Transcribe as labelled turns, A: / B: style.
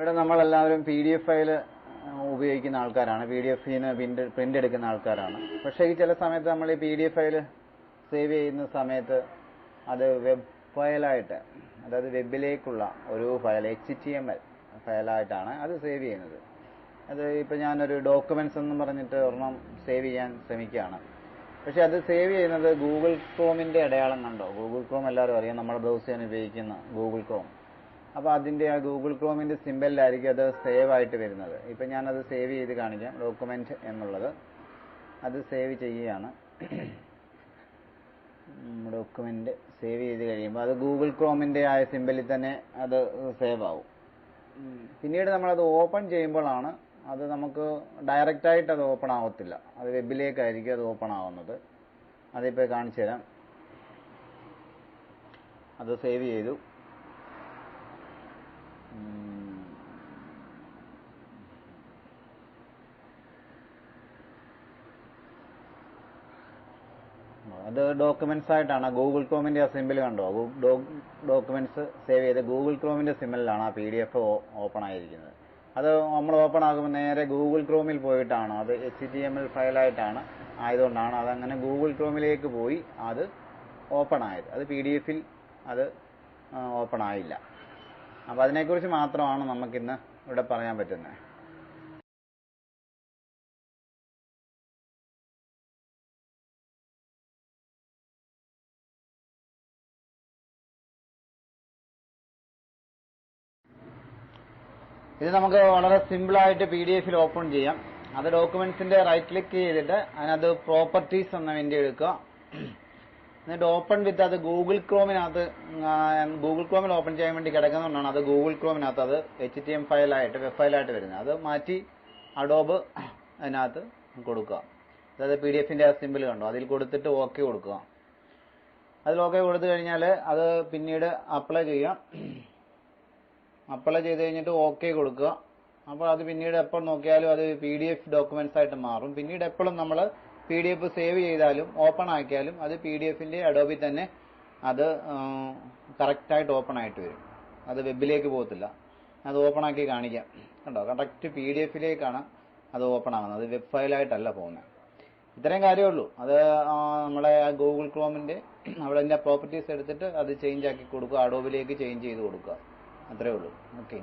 A: ഇവിടെ നമ്മളെല്ലാവരും PDF file ഉപയോഗിക്കുന്ന ആൾക്കാരാണ്. PDF പ്രിന്റ് എടുക്കുന്ന ആൾക്കാരാണ്. പക്ഷേ ഈ ചില സമയത്ത് നമ്മൾ ഈ PDF ഫയൽ സേവ് ചെയ്യുന്ന സമയത്ത് അത് വെബ് ഫയലായിട്ട്, അതായത് വെബിലേക്കുള്ള ഒരു ഫയൽ HTML ഫയലായിട്ടാണ് അത് സേവ് ചെയ്യുന്നത്. അത് ഇപ്പോൾ ഞാനൊരു ഡോക്യുമെന്റ്സ് എന്ന് പറഞ്ഞിട്ട് ഒരെണ്ണം സേവ് ചെയ്യാൻ ശ്രമിക്കുകയാണ്. പക്ഷെ അത് സേവ് ചെയ്യുന്നത് ഗൂഗിൾ ക്രോമിന്റെ അടയാളം കണ്ടോ? ഗൂഗിൾ ക്രോം എല്ലാവരും അറിയാം, നമ്മുടെ ബ്രൗസ് ചെയ്യാൻ ഉപയോഗിക്കുന്ന ഗൂഗിൾ ക്രോം. അപ്പോൾ അതിന്റെ ആ ഗൂഗിൾ ക്രോമിന്റെ സിമ്പലിലായിരിക്കും അത് സേവ് ആയിട്ട് വരുന്നത്. ഇപ്പം ഞാനത് സേവ് ചെയ്ത് കാണിക്കാം. ഡോക്യുമെന്റ് എന്നുള്ളത് അത് സേവ് ചെയ്യുകയാണ്. ഡോക്യുമെന്റ് സേവ് ചെയ്ത് കഴിയുമ്പോൾ അത് ഗൂഗിൾ ക്രോമിന്റെ ആ സിമ്പലിൽ തന്നെ അത് സേവ് ആവും. പിന്നീട് നമ്മളത് ഓപ്പൺ ചെയ്യുമ്പോഴാണ് അത് നമുക്ക് ഡയറക്റ്റായിട്ട് അത് ഓപ്പൺ ആവത്തില്ല. അത് വെബിലേക്കായിരിക്കും അത് ഓപ്പൺ ആവുന്നത്. അതിപ്പോൾ കാണിച്ചു തരാം. അത് സേവ് ചെയ്തു. അത് ഡോക്യുമെന്റ്സ് ആയിട്ടാണ്. ഗൂഗിൾ ക്രോമിന്റെ ആ സിമ്പിൾ കണ്ടോ? ഡോക്യുമെന്റ്സ് സേവ് ചെയ്ത് ഗൂഗിൾ ക്രോമിന്റെ സിമ്പിളിലാണ് ആ PDF ഓപ്പൺ ആയിരിക്കുന്നത്. അത് നമ്മൾ ഓപ്പൺ ആകുമ്പോൾ നേരെ ഗൂഗിൾ ക്രോമിൽ പോയിട്ടാണ്, അത് HTML ഫയലായിട്ടാണ് ആയതുകൊണ്ടാണ് അതങ്ങനെ ഗൂഗിൾ ക്രോമിലേക്ക് പോയി അത് ഓപ്പൺ ആയത്. അത് PDF അത് ഓപ്പൺ ആയില്ല. അപ്പോൾ അതിനെക്കുറിച്ച് മാത്രമാണ് നമുക്കിന്ന് ഇവിടെ പറയാൻ പറ്റുന്നത്. ഇത് നമുക്ക് വളരെ സിമ്പിളായിട്ട് PDF ഓപ്പൺ ചെയ്യാം. അത് ഡോക്യുമെന്റ്സിന്റെ റൈറ്റ് ക്ലിക്ക് ചെയ്തിട്ട് അതിനകത്ത് പ്രോപ്പർട്ടീസ് എന്ന വിൻഡോ എടുക്കുക. എന്നിട്ട് ഓപ്പൺ വിത്ത് അത് ഗൂഗിൾ ക്രോമിനകത്ത്, ഗൂഗിൾ ക്രോമിൽ ഓപ്പൺ ചെയ്യാൻ വേണ്ടി കിടക്കുന്നതുകൊണ്ടാണ് അത് ഗൂഗിൾ ക്രോമിനകത്ത് അത് HTML ഫയലായിട്ട് വെബ് ഫയലായിട്ട് വരുന്നത്. അത് മാറ്റി അഡോബ് അതിനകത്ത് കൊടുക്കുക. അതായത് PDF ആ സിമ്പിൾ കണ്ടോ? അതിൽ കൊടുത്തിട്ട് ഓക്കെ കൊടുക്കുക. അതിൽ ഓക്കെ കൊടുത്തു കഴിഞ്ഞാൽ അത് പിന്നീട് അപ്ലൈ ചെയ്യാം. അപ്ലൈ ചെയ്ത് കഴിഞ്ഞിട്ട് ഓക്കെ കൊടുക്കുക. അപ്പോൾ അത് പിന്നീട് എപ്പോൾ നോക്കിയാലും അത് PDF ഡോക്യുമെന്റ്സ് ആയിട്ട് മാറും. പിന്നീട് എപ്പോഴും നമ്മൾ PDF സേവ് ചെയ്താലും ഓപ്പൺ ആക്കിയാലും അത് PDFന്റെ അഡോബിൽ തന്നെ അത് കറക്റ്റായിട്ട് ഓപ്പൺ ആയിട്ട് വരും. അത് വെബിലേക്ക് പോകത്തില്ല. അത് ഓപ്പൺ ആക്കി കാണിക്കാം. കണ്ടോ? കറക്റ്റ് PDFിലേക്കാണ് അത് ഓപ്പൺ ആകുന്നത്. അത് വെബ് ഫയലായിട്ടല്ല പോകുന്നത്. ഇത്രയും കാര്യമുള്ളൂ. അത് നമ്മളെ ഗൂഗിൾ ക്രോമിന്റെ അവിടെ പ്രോപ്പർട്ടീസ് എടുത്തിട്ട് അത് ചേഞ്ച് ആക്കി കൊടുക്കുക. അഡോബിലേക്ക് ചേഞ്ച് ചെയ്ത് കൊടുക്കുക. അത്രേ ഉള്ളൂ. ഓക്കെ.